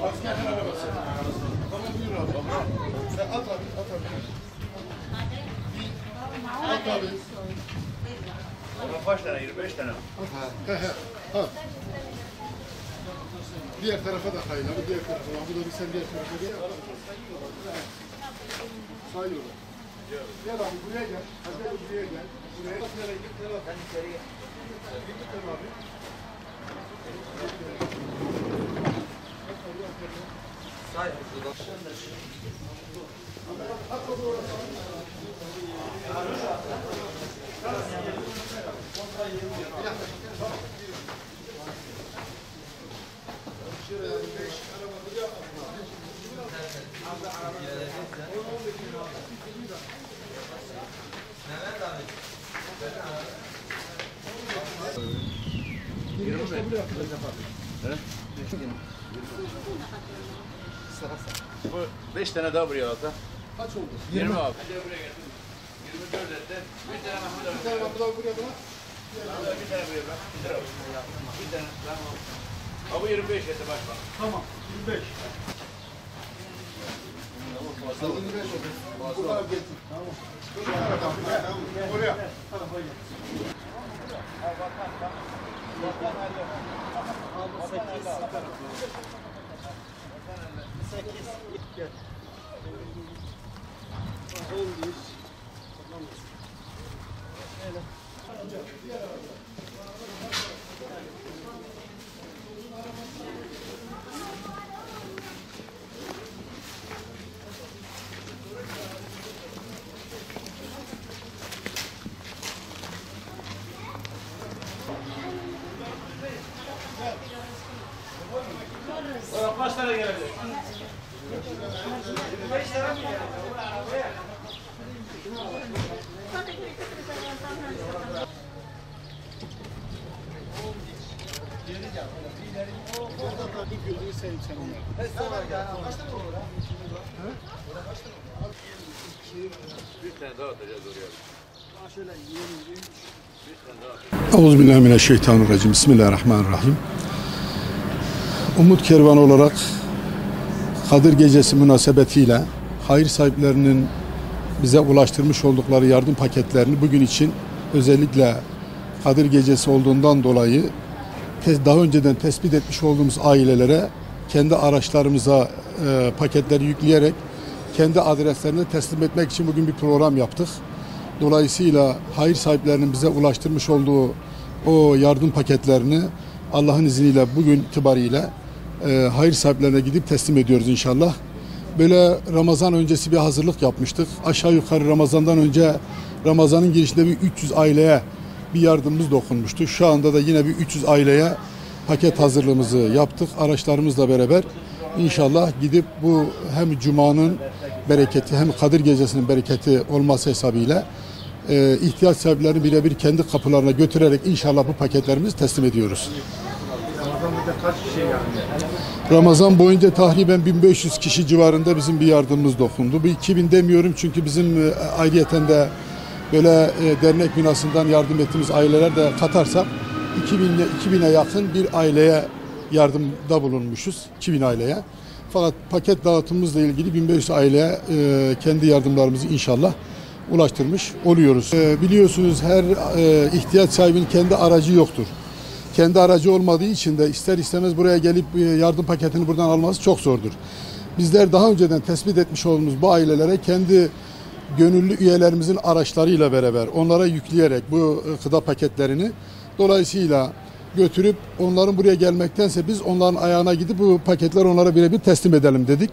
Askerin arabası. Tamam buyur abi. Sen at abi, at abi. At abi. Kaç tane? 25 tane. Al. Diğer tarafa da kayın abi, diğer tarafa. Bu da bir sen diğer tarafa gel. Sayıyorum. Gel abi buraya gel. Hadi buraya gel. Buraya gel. Nereye git? Sen içeriye. Git abi. Say. Bu 5 tane daha buraya alsa. Kaç oldu? 20 abi. Hadi buraya getir. 24 etti. Bir tane Mahmut abi. Bir tane Mahmut abi buraya bırak. Bir tane buraya bırak. Bir tane. Tamam. Abi 25 etti başkan. Tamam. 25. Sen 25 oldu. Bu kadar getir. Tamam. Buraya. Kaç tane gelecek? 25 tane mi gelecek? Gözünü seveyim sen onları. Bir tane daha atacağız oraya. Euzubillahimineşşeytanirracim. Bismillahirrahmanirrahim. Umut Kervanı olarak Kadir Gecesi münasebetiyle hayır sahiplerinin bize ulaştırmış oldukları yardım paketlerini bugün için özellikle Kadir Gecesi olduğundan dolayı daha önceden tespit etmiş olduğumuz ailelere kendi araçlarımıza paketleri yükleyerek kendi adreslerine teslim etmek için bugün bir program yaptık. Dolayısıyla hayır sahiplerinin bize ulaştırmış olduğu o yardım paketlerini Allah'ın izniyle bugün itibariyle hayır sahiplerine gidip teslim ediyoruz inşallah. Böyle Ramazan öncesi bir hazırlık yapmıştık. Aşağı yukarı Ramazan'dan önce Ramazan'ın girişinde bir 300 aileye bir yardımımız dokunmuştu. Şu anda da yine bir 300 aileye paket hazırlığımızı yaptık. Araçlarımızla beraber inşallah gidip bu hem Cuma'nın bereketi hem Kadir Gecesi'nin bereketi olması hesabıyla ihtiyaç sahiplerini birebir kendi kapılarına götürerek inşallah bu paketlerimizi teslim ediyoruz. Ramazan boyunca takriben 1500 kişi civarında bizim bir yardımımız dokundu. Bu 2000 demiyorum çünkü bizim ayrıyeten de böyle dernek binasından yardım ettiğimiz aileler de katarsak 2000'e yakın bir aileye yardımda bulunmuşuz. 2000 aileye. Fakat paket dağıtımımızla ilgili 1500 aileye kendi yardımlarımızı inşallah ulaştırmış oluyoruz. Biliyorsunuz her ihtiyaç sahibinin kendi aracı yoktur. Kendi aracı olmadığı için de ister istemez buraya gelip yardım paketini buradan alması çok zordur. Bizler daha önceden tespit etmiş olduğumuz bu ailelere kendi gönüllü üyelerimizin araçlarıyla beraber onlara yükleyerek bu gıda paketlerini dolayısıyla götürüp onların buraya gelmektense biz onların ayağına gidip bu paketleri onlara birebir teslim edelim dedik.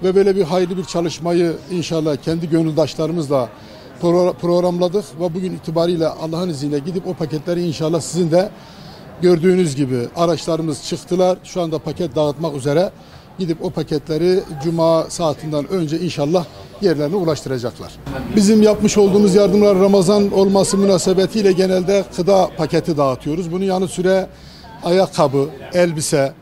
ve böyle bir hayırlı bir çalışmayı inşallah kendi gönüldaşlarımızla programladık ve bugün itibariyle Allah'ın izniyle gidip o paketleri inşallah sizin de gördüğünüz gibi araçlarımız çıktılar. Şu anda paket dağıtmak üzere. Gidip o paketleri Cuma saatinden önce inşallah yerlerine ulaştıracaklar. Bizim yapmış olduğumuz yardımlar Ramazan olması münasebetiyle genelde gıda paketi dağıtıyoruz. Bunun yanı sıra ayakkabı, elbise,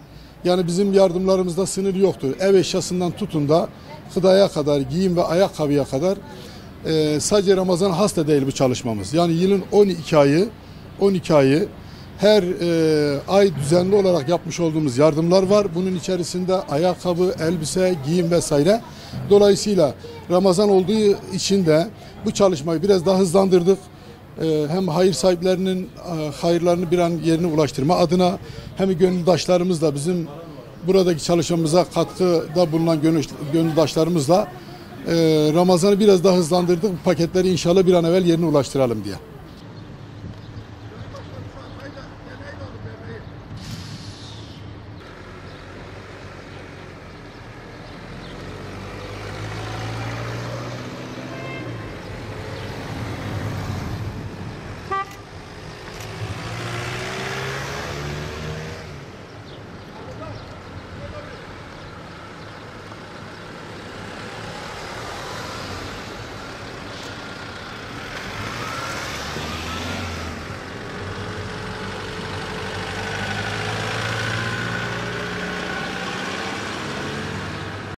yani bizim yardımlarımızda sınır yoktur. Ev eşyasından tutun da gıdaya kadar, giyim ve ayakkabıya kadar sadece Ramazan has da değil bu çalışmamız. Yani yılın 12 ayı her ay düzenli olarak yapmış olduğumuz yardımlar var. Bunun içerisinde ayakkabı, elbise, giyim vesaire. Dolayısıyla Ramazan olduğu için de bu çalışmayı biraz daha hızlandırdık. Hem hayır sahiplerinin hayırlarını bir an yerine ulaştırma adına hem gönüldaşlarımızla bizim buradaki çalışmamıza katkıda bulunan gönüldaşlarımızla Ramazan'ı biraz daha hızlandırdık. Bu paketleri inşallah bir an evvel yerine ulaştıralım diye.